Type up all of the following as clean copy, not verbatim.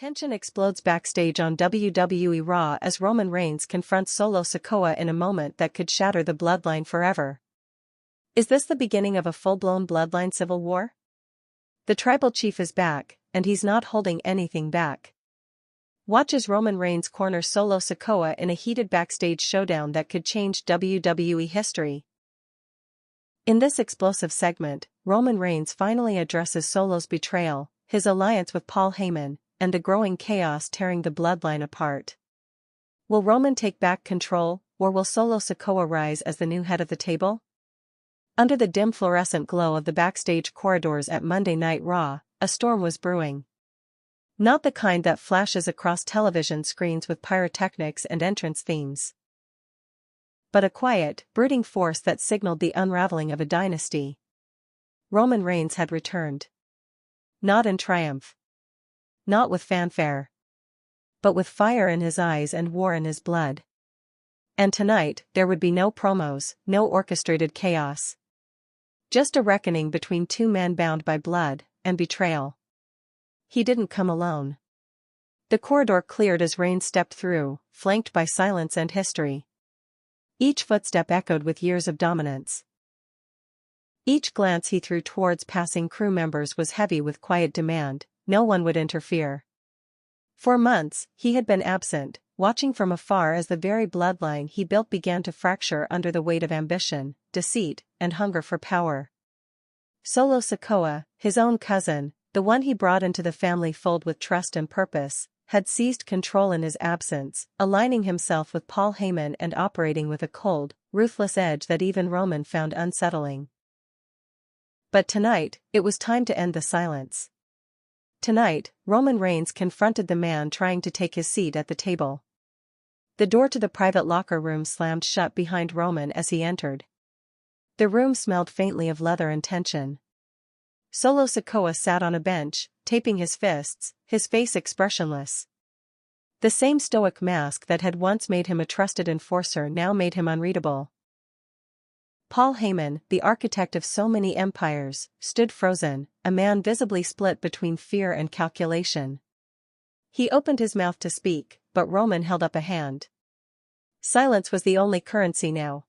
Tension explodes backstage on WWE RAW as Roman Reigns confronts Solo Sikoa in a moment that could shatter the Bloodline forever. Is this the beginning of a full-blown Bloodline civil war? The tribal chief is back, and he's not holding anything back. Watch as Roman Reigns corners Solo Sikoa in a heated backstage showdown that could change WWE history. In this explosive segment, Roman Reigns finally addresses Solo's betrayal, his alliance with Paul Heyman, and the growing chaos tearing the Bloodline apart. Will Roman take back control, or will Solo Sikoa rise as the new head of the table? Under the dim fluorescent glow of the backstage corridors at Monday Night Raw, a storm was brewing. Not the kind that flashes across television screens with pyrotechnics and entrance themes, but a quiet, brooding force that signaled the unraveling of a dynasty. Roman Reigns had returned. Not in triumph. Not with fanfare. But with fire in his eyes and war in his blood. And tonight, there would be no promos, no orchestrated chaos. Just a reckoning between two men bound by blood and betrayal. He didn't come alone. The corridor cleared as Reigns stepped through, flanked by silence and history. Each footstep echoed with years of dominance. Each glance he threw towards passing crew members was heavy with quiet demand. No one would interfere. For months, he had been absent, watching from afar as the very bloodline he built began to fracture under the weight of ambition, deceit, and hunger for power. Solo Sikoa, his own cousin, the one he brought into the family fold with trust and purpose, had seized control in his absence, aligning himself with Paul Heyman and operating with a cold, ruthless edge that even Roman found unsettling. But tonight, it was time to end the silence. Tonight, Roman Reigns confronted the man trying to take his seat at the table. The door to the private locker room slammed shut behind Roman as he entered. The room smelled faintly of leather and tension. Solo Sikoa sat on a bench, taping his fists, his face expressionless. The same stoic mask that had once made him a trusted enforcer now made him unreadable. Paul Heyman, the architect of so many empires, stood frozen, a man visibly split between fear and calculation. He opened his mouth to speak, but Roman held up a hand. Silence was the only currency now.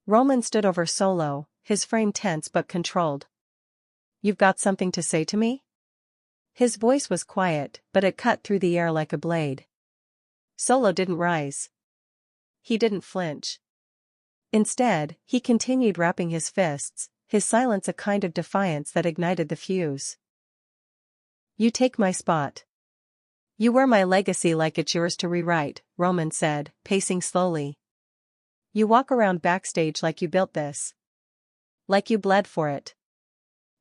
Roman stood over Solo, his frame tense but controlled. "You've got something to say to me?" His voice was quiet, but it cut through the air like a blade. Solo didn't rise. He didn't flinch. Instead, he continued rapping his fists, his silence a kind of defiance that ignited the fuse. "You take my spot. You wear my legacy like it's yours to rewrite," Roman said, pacing slowly. "You walk around backstage like you built this. Like you bled for it.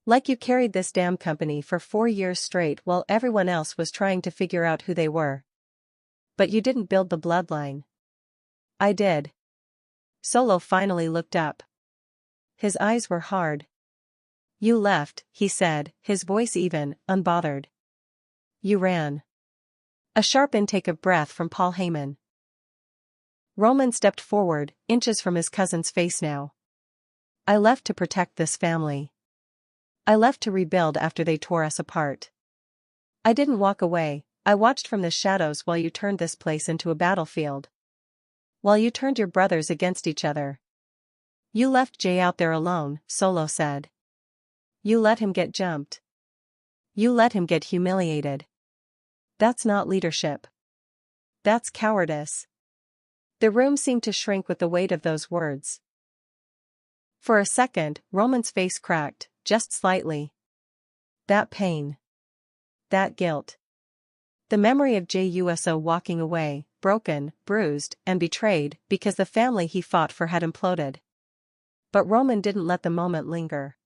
Like you carried this damn company for 4 years straight while everyone else was trying to figure out who they were. But you didn't build the bloodline. I did." Solo finally looked up. His eyes were hard. "You left," he said, his voice even, unbothered. "You ran." A sharp intake of breath from Paul Heyman. Roman stepped forward, inches from his cousin's face now. "I left to protect this family. I left to rebuild after they tore us apart. I didn't walk away, I watched from the shadows while you turned this place into a battlefield. While you turned your brothers against each other. You left Jay out there alone," Solo said. "You let him get jumped. You let him get humiliated. That's not leadership. That's cowardice." The room seemed to shrink with the weight of those words. For a second, Roman's face cracked, just slightly. That pain. That guilt. The memory of JUSO walking away, broken, bruised, and betrayed because the family he fought for had imploded. But Roman didn't let the moment linger.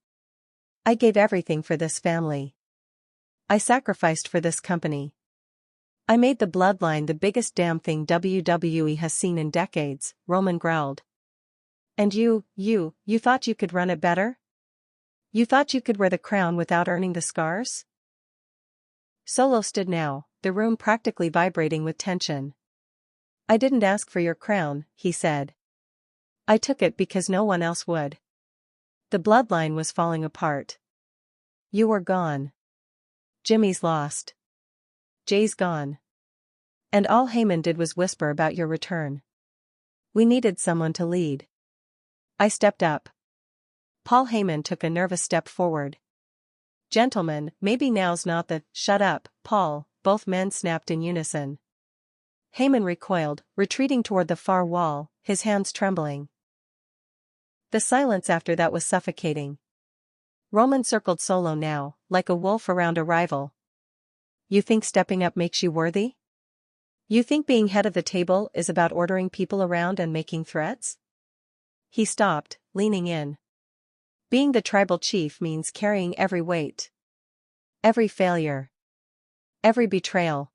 "I gave everything for this family. I sacrificed for this company. I made the bloodline the biggest damn thing WWE has seen in decades," Roman growled. "And you thought you could run it better? You thought you could wear the crown without earning the scars?" Solo stood now, the room practically vibrating with tension. "I didn't ask for your crown," he said. "I took it because no one else would. The bloodline was falling apart. You were gone. Jimmy's lost. Jay's gone. And all Heyman did was whisper about your return. We needed someone to lead. I stepped up. Paul Heyman took a nervous step forward. Gentlemen, maybe now's not the— Shut up, Paul, both men snapped in unison. Heyman recoiled, retreating toward the far wall, his hands trembling. The silence after that was suffocating. Roman circled Solo now, like a wolf around a rival. You think stepping up makes you worthy? You think being head of the table is about ordering people around and making threats? He stopped, leaning in. Being the tribal chief means carrying every weight. Every failure. Every betrayal.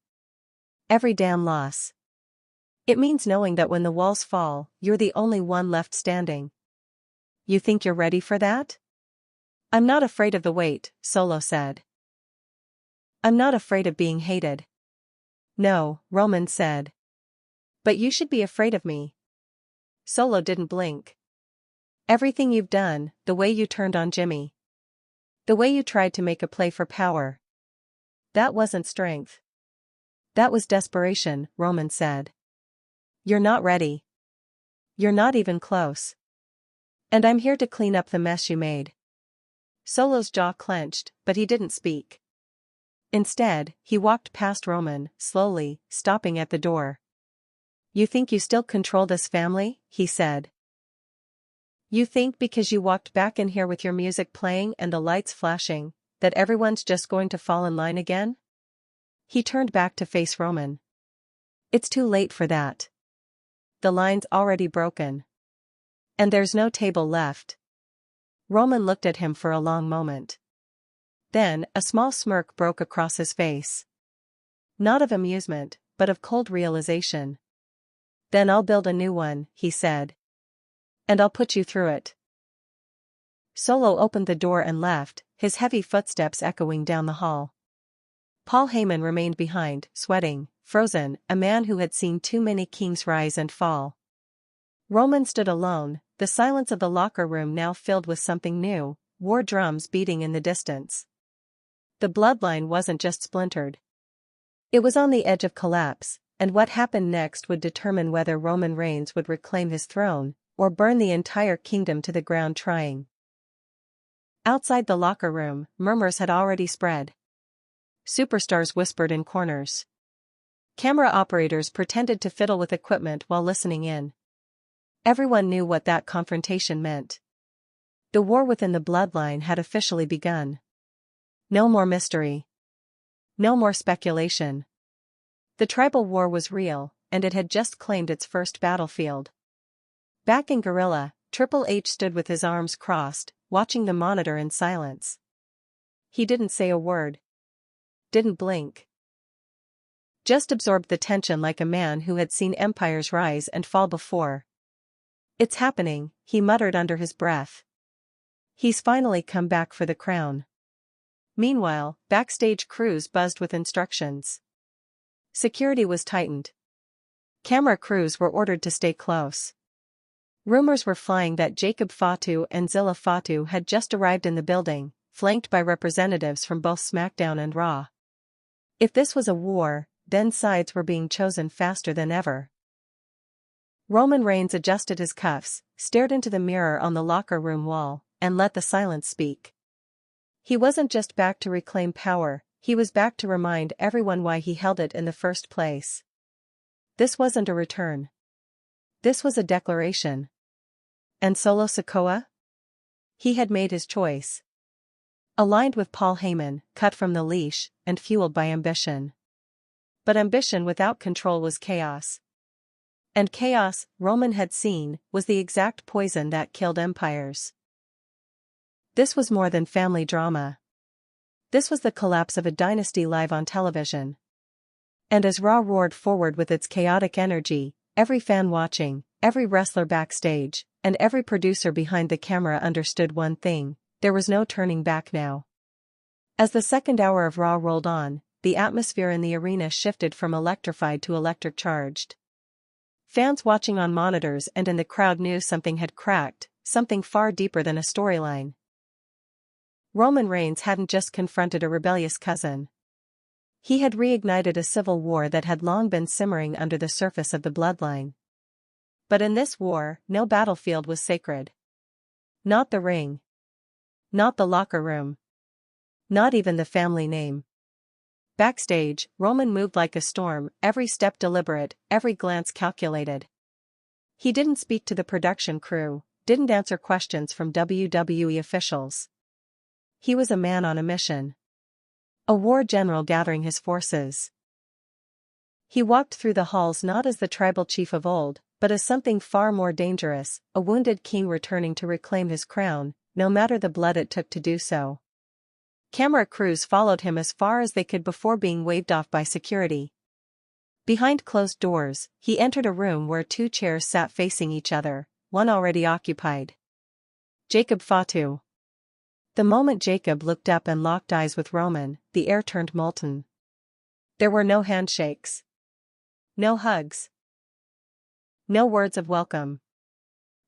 Every damn loss. It means knowing that when the walls fall, you're the only one left standing. You think you're ready for that? I'm not afraid of the weight, Solo said. I'm not afraid of being hated. No, Roman said. But you should be afraid of me. Solo didn't blink. Everything you've done, the way you turned on Jimmy. The way you tried to make a play for power. That wasn't strength. That was desperation, Roman said. You're not ready. You're not even close. And I'm here to clean up the mess you made. Solo's jaw clenched, but he didn't speak. Instead, he walked past Roman, slowly, stopping at the door. You think you still control this family? He said. You think because you walked back in here with your music playing and the lights flashing, that everyone's just going to fall in line again? He turned back to face Roman. It's too late for that. The line's already broken. And there's no table left. Roman looked at him for a long moment. Then, a small smirk broke across his face. Not of amusement, but of cold realization. Then I'll build a new one, he said. And I'll put you through it. Solo opened the door and left, his heavy footsteps echoing down the hall. Paul Heyman remained behind, sweating, frozen, a man who had seen too many kings rise and fall. Roman stood alone, the silence of the locker room now filled with something new, war drums beating in the distance. The bloodline wasn't just splintered. It was on the edge of collapse, and what happened next would determine whether Roman Reigns would reclaim his throne, or burn the entire kingdom to the ground trying. Outside the locker room, murmurs had already spread. Superstars whispered in corners. Camera operators pretended to fiddle with equipment while listening in. Everyone knew what that confrontation meant. The war within the bloodline had officially begun. No more mystery. No more speculation. The tribal war was real, and it had just claimed its first battlefield. Back in Gorilla, Triple H stood with his arms crossed, watching the monitor in silence. He didn't say a word. Didn't blink. Just absorbed the tension like a man who had seen empires rise and fall before. It's happening, he muttered under his breath. He's finally come back for the crown. Meanwhile, backstage crews buzzed with instructions. Security was tightened. Camera crews were ordered to stay close. Rumors were flying that Jacob Fatu and Zilla Fatu had just arrived in the building, flanked by representatives from both SmackDown and Raw. If this was a war, then sides were being chosen faster than ever. Roman Reigns adjusted his cuffs, stared into the mirror on the locker room wall, and let the silence speak. He wasn't just back to reclaim power, he was back to remind everyone why he held it in the first place. This wasn't a return. This was a declaration. And Solo Sikoa? He had made his choice. Aligned with Paul Heyman, cut from the leash, and fueled by ambition. But ambition without control was chaos. And chaos, Roman had seen, was the exact poison that killed empires. This was more than family drama. This was the collapse of a dynasty live on television. And as Raw roared forward with its chaotic energy, every fan watching, every wrestler backstage, and every producer behind the camera understood one thing: there was no turning back now. As the second hour of Raw rolled on, the atmosphere in the arena shifted from electrified to electric-charged. Fans watching on monitors and in the crowd knew something had cracked, something far deeper than a storyline. Roman Reigns hadn't just confronted a rebellious cousin. He had reignited a civil war that had long been simmering under the surface of the bloodline. But in this war, no battlefield was sacred. Not the ring. Not the locker room. Not even the family name. Backstage, Roman moved like a storm, every step deliberate, every glance calculated. He didn't speak to the production crew, didn't answer questions from WWE officials. He was a man on a mission. A war general gathering his forces. He walked through the halls not as the tribal chief of old, but as something far more dangerous, a wounded king returning to reclaim his crown, no matter the blood it took to do so. Camera crews followed him as far as they could before being waved off by security. Behind closed doors, he entered a room where two chairs sat facing each other, one already occupied. Jacob Fatu. The moment Jacob looked up and locked eyes with Roman, the air turned molten. There were no handshakes. No hugs. No words of welcome.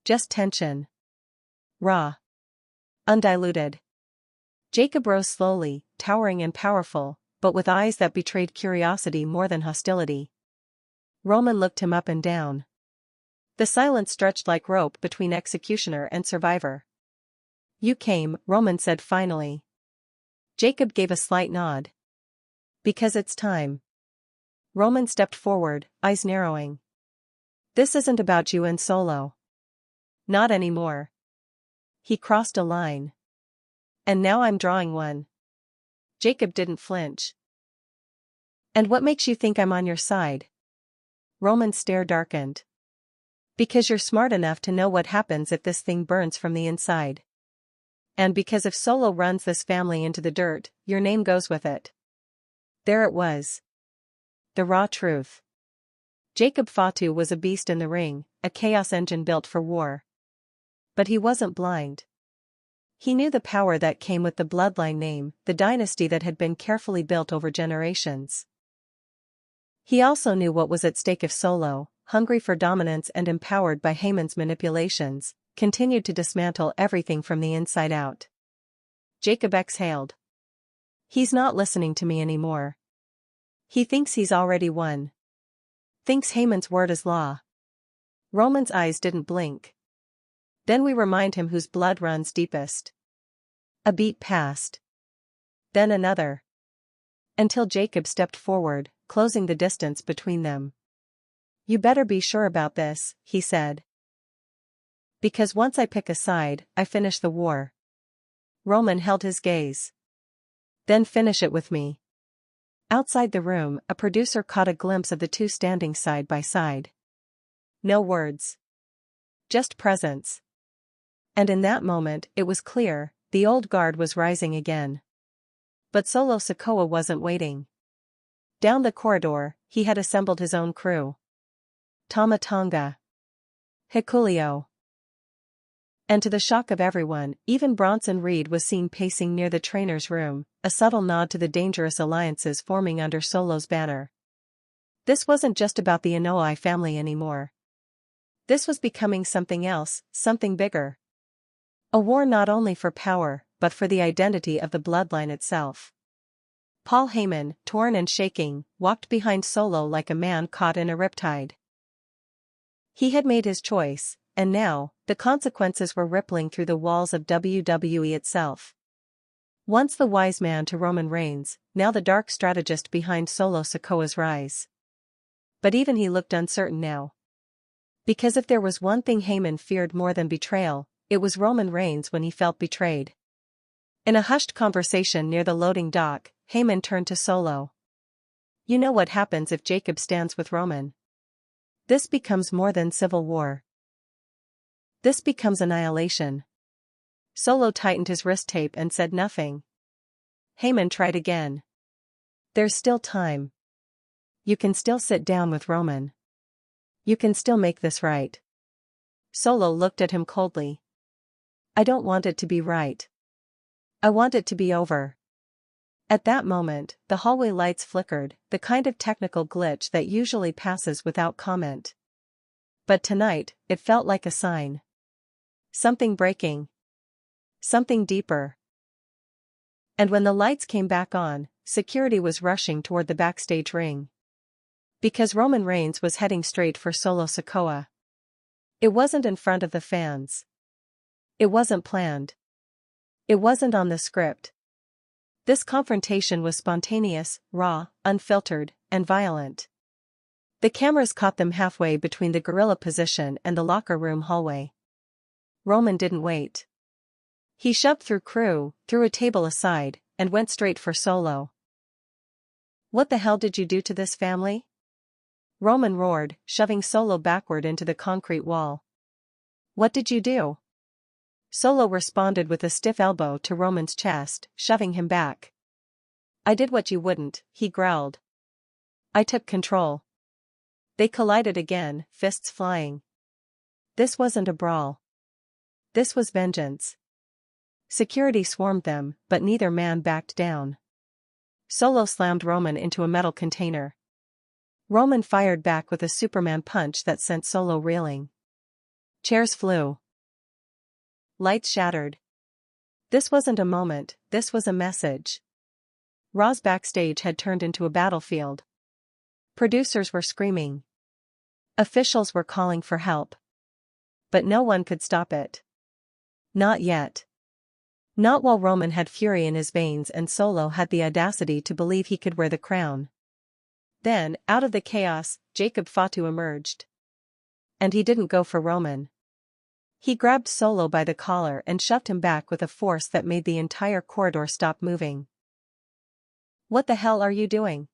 Just tension. Raw. Undiluted. Jacob rose slowly, towering and powerful, but with eyes that betrayed curiosity more than hostility. Roman looked him up and down. The silence stretched like rope between executioner and survivor. "You came," Roman said finally. Jacob gave a slight nod. "Because it's time." Roman stepped forward, eyes narrowing. "This isn't about you and Solo. Not anymore." He crossed a line. "And now I'm drawing one." Jacob didn't flinch. "And what makes you think I'm on your side?" Roman's stare darkened. "Because you're smart enough to know what happens if this thing burns from the inside. And because if Solo runs this family into the dirt, your name goes with it." There it was. The raw truth. Jacob Fatu was a beast in the ring, a chaos engine built for war. But he wasn't blind. He knew the power that came with the bloodline name, the dynasty that had been carefully built over generations. He also knew what was at stake if Solo, hungry for dominance and empowered by Heyman's manipulations, continued to dismantle everything from the inside out. Jacob exhaled. "He's not listening to me anymore. He thinks he's already won. Thinks Heyman's word is law." Roman's eyes didn't blink. "Then we remind him whose blood runs deepest." A beat passed. Then another. Until Jacob stepped forward, closing the distance between them. "You better be sure about this," he said. "Because once I pick a side, I finish the war." Roman held his gaze. "Then finish it with me." Outside the room, a producer caught a glimpse of the two standing side by side. No words. Just presence. And in that moment, it was clear, the old guard was rising again. But Solo Sikoa wasn't waiting. Down the corridor, he had assembled his own crew. Tama Tonga. Hikuleo. And to the shock of everyone, even Bronson Reed was seen pacing near the trainer's room, a subtle nod to the dangerous alliances forming under Solo's banner. This wasn't just about the Inoue family anymore. This was becoming something else, something bigger. A war not only for power, but for the identity of the bloodline itself. Paul Heyman, torn and shaking, walked behind Solo like a man caught in a riptide. He had made his choice, and now, the consequences were rippling through the walls of WWE itself. Once the wise man to Roman Reigns, now the dark strategist behind Solo Sikoa's rise. But even he looked uncertain now. Because if there was one thing Heyman feared more than betrayal, it was Roman Reigns when he felt betrayed. In a hushed conversation near the loading dock, Heyman turned to Solo. "You know what happens if Jacob stands with Roman. This becomes more than civil war. This becomes annihilation." Solo tightened his wrist tape and said nothing. Heyman tried again. "There's still time. You can still sit down with Roman. You can still make this right." Solo looked at him coldly. "I don't want it to be right. I want it to be over." At that moment, the hallway lights flickered, the kind of technical glitch that usually passes without comment. But tonight, it felt like a sign. Something breaking. Something deeper. And when the lights came back on, security was rushing toward the backstage ring. Because Roman Reigns was heading straight for Solo Sikoa. It wasn't in front of the fans. It wasn't planned. It wasn't on the script. This confrontation was spontaneous, raw, unfiltered, and violent. The cameras caught them halfway between the gorilla position and the locker room hallway. Roman didn't wait. He shoved through crew, threw a table aside, and went straight for Solo. "What the hell did you do to this family?" Roman roared, shoving Solo backward into the concrete wall. "What did you do?" Solo responded with a stiff elbow to Roman's chest, shoving him back. "I did what you wouldn't," he growled. "I took control." They collided again, fists flying. This wasn't a brawl. This was vengeance. Security swarmed them, but neither man backed down. Solo slammed Roman into a metal container. Roman fired back with a Superman punch that sent Solo reeling. Chairs flew. Lights shattered. This wasn't a moment, this was a message. Raw's backstage had turned into a battlefield. Producers were screaming. Officials were calling for help. But no one could stop it. Not yet. Not while Roman had fury in his veins and Solo had the audacity to believe he could wear the crown. Then, out of the chaos, Jacob Fatu emerged. And he didn't go for Roman. He grabbed Solo by the collar and shoved him back with a force that made the entire corridor stop moving. "What the hell are you doing?"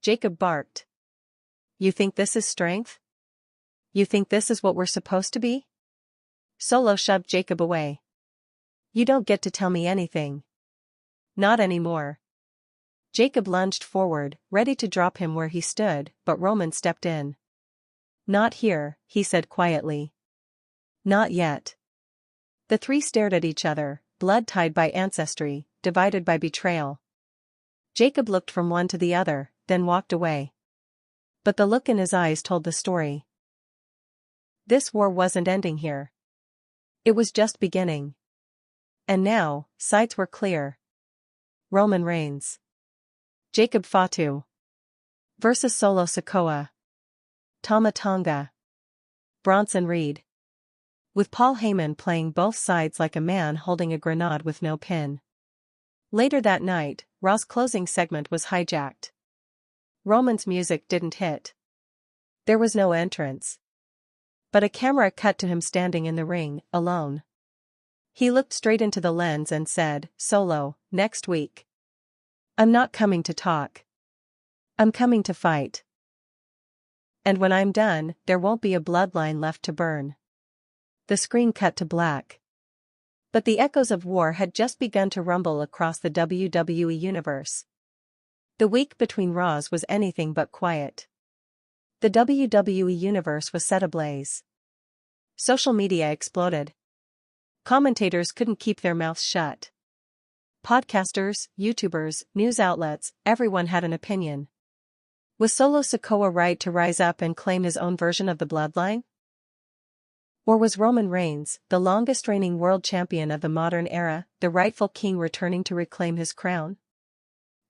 Jacob barked. "You think this is strength? You think this is what we're supposed to be?" Solo shoved Jacob away. "You don't get to tell me anything. Not anymore." Jacob lunged forward, ready to drop him where he stood, but Roman stepped in. "Not here," he said quietly. "Not yet." The three stared at each other, blood tied by ancestry, divided by betrayal. Jacob looked from one to the other, then walked away. But the look in his eyes told the story. This war wasn't ending here. It was just beginning. And now, sights were clear. Roman Reigns. Jacob Fatu. Versus Solo Sikoa. Tama Tonga. Bronson Reed. With Paul Heyman playing both sides like a man holding a grenade with no pin. Later that night, Raw's closing segment was hijacked. Roman's music didn't hit. There was no entrance. But a camera cut to him standing in the ring, alone. He looked straight into the lens and said, "Solo, next week. I'm not coming to talk. I'm coming to fight. And when I'm done, there won't be a bloodline left to burn." The screen cut to black. But the echoes of war had just begun to rumble across the WWE universe. The week between Raws was anything but quiet. The WWE universe was set ablaze. Social media exploded. Commentators couldn't keep their mouths shut. Podcasters, YouTubers, news outlets, everyone had an opinion. Was Solo Sikoa right to rise up and claim his own version of the bloodline? Or was Roman Reigns, the longest-reigning world champion of the modern era, the rightful king returning to reclaim his crown?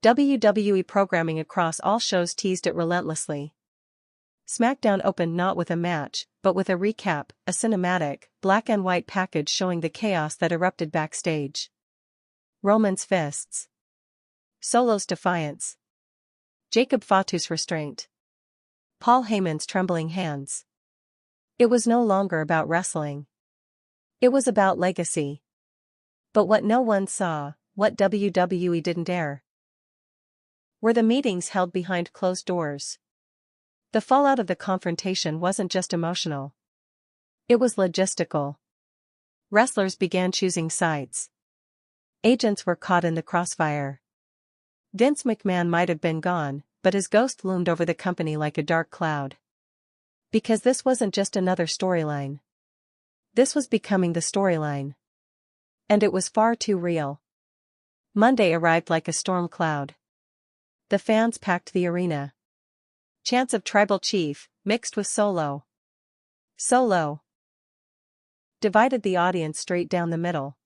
WWE programming across all shows teased it relentlessly. SmackDown opened not with a match, but with a recap, a cinematic, black and white package showing the chaos that erupted backstage. Roman's fists. Solo's defiance. Jacob Fatu's restraint. Paul Heyman's trembling hands. It was no longer about wrestling. It was about legacy. But what no one saw, what WWE didn't air, were the meetings held behind closed doors. The fallout of the confrontation wasn't just emotional. It was logistical. Wrestlers began choosing sides. Agents were caught in the crossfire. Vince McMahon might have been gone, but his ghost loomed over the company like a dark cloud. Because this wasn't just another storyline. This was becoming the storyline. And it was far too real. Monday arrived like a storm cloud. The fans packed the arena. Chants of Tribal Chief, mixed with Solo. Solo. Divided the audience straight down the middle.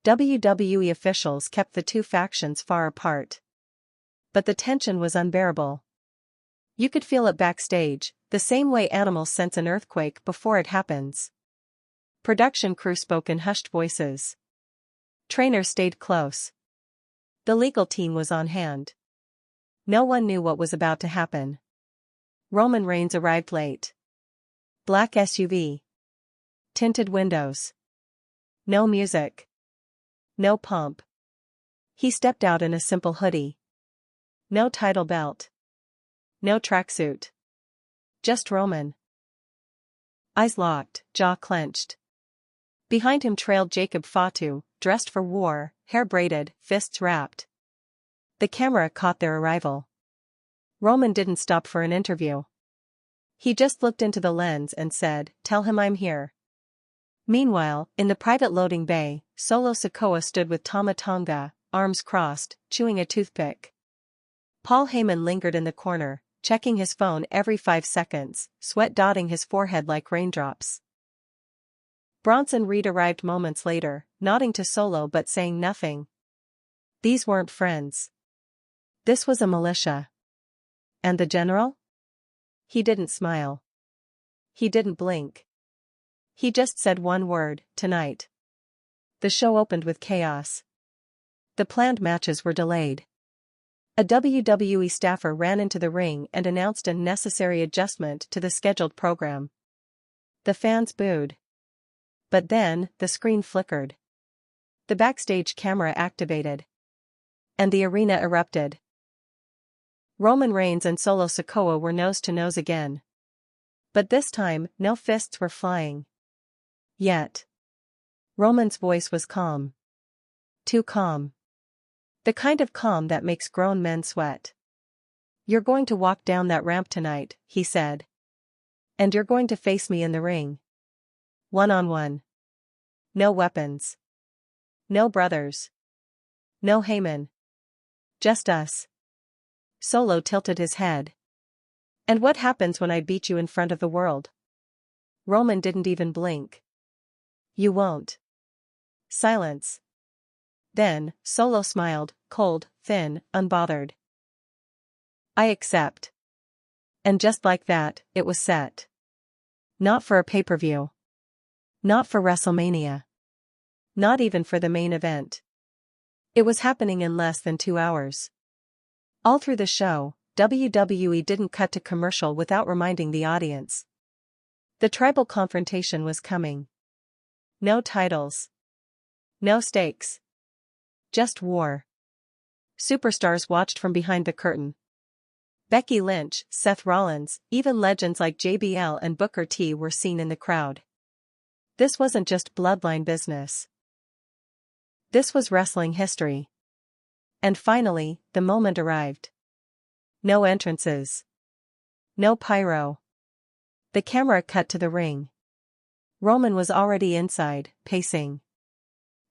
WWE officials kept the two factions far apart. But the tension was unbearable. You could feel it backstage, the same way animals sense an earthquake before it happens. Production crew spoke in hushed voices. Trainers stayed close. The legal team was on hand. No one knew what was about to happen. Roman Reigns arrived late. Black SUV. Tinted windows. No music. No pomp. He stepped out in a simple hoodie. No title belt. No tracksuit. Just Roman. Eyes locked, jaw clenched. Behind him trailed Jacob Fatu, dressed for war, hair braided, fists wrapped. The camera caught their arrival. Roman didn't stop for an interview. He just looked into the lens and said, "Tell him I'm here." Meanwhile, in the private loading bay, Solo Sikoa stood with Tama Tonga, arms crossed, chewing a toothpick. Paul Heyman lingered in the corner, checking his phone every 5 seconds, sweat dotting his forehead like raindrops. Bronson Reed arrived moments later, nodding to Solo but saying nothing. These weren't friends. This was a militia. And the general? He didn't smile. He didn't blink. He just said one word, "Tonight." The show opened with chaos. The planned matches were delayed. A WWE staffer ran into the ring and announced a necessary adjustment to the scheduled program. The fans booed. But then, the screen flickered. The backstage camera activated. And the arena erupted. Roman Reigns and Solo Sikoa were nose to nose again. But this time, no fists were flying. Yet. Roman's voice was calm. Too calm. The kind of calm that makes grown men sweat. "You're going to walk down that ramp tonight," he said. "And you're going to face me in the ring. One-on-one. No weapons. No brothers. No Heyman. Just us." Solo tilted his head. "And what happens when I beat you in front of the world?" Roman didn't even blink. "You won't." Silence. Then, Solo smiled, cold, thin, unbothered. "I accept." And just like that, it was set. Not for a pay-per-view. Not for WrestleMania. Not even for the main event. It was happening in less than 2 hours. All through the show, WWE didn't cut to commercial without reminding the audience. The tribal confrontation was coming. No titles. No stakes. Just war. Superstars watched from behind the curtain. Becky Lynch, Seth Rollins, even legends like JBL and Booker T were seen in the crowd. This wasn't just Bloodline business. This was wrestling history. And finally, the moment arrived. No entrances. No pyro. The camera cut to the ring. Roman was already inside, pacing.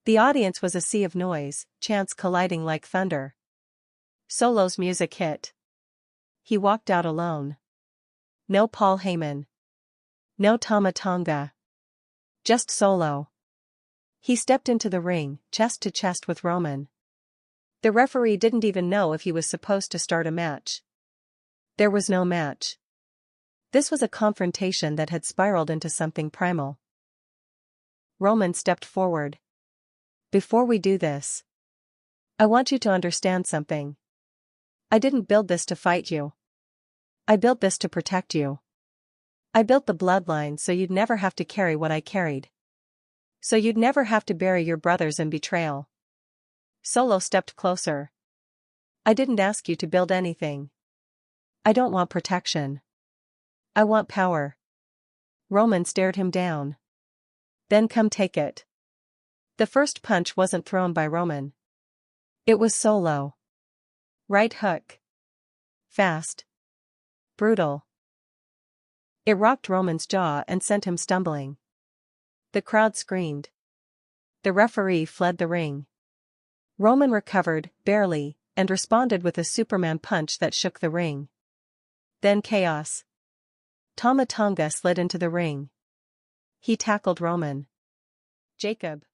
The audience was a sea of noise, chants colliding like thunder. Solo's music hit. He walked out alone. No Paul Heyman. No Tama Tonga. Just Solo. He stepped into the ring, chest to chest with Roman. The referee didn't even know if he was supposed to start a match. There was no match. This was a confrontation that had spiraled into something primal. Roman stepped forward. "Before we do this, I want you to understand something. I didn't build this to fight you. I built this to protect you. I built the bloodline so you'd never have to carry what I carried. So you'd never have to bury your brothers in betrayal." Solo stepped closer. "I didn't ask you to build anything. I don't want protection. I want power." Roman stared him down. "Then come take it." The first punch wasn't thrown by Roman. It was Solo. Right hook. Fast. Brutal. It rocked Roman's jaw and sent him stumbling. The crowd screamed. The referee fled the ring. Roman recovered, barely, and responded with a Superman punch that shook the ring. Then chaos. Tama Tonga slid into the ring. He tackled Roman. "Jacob."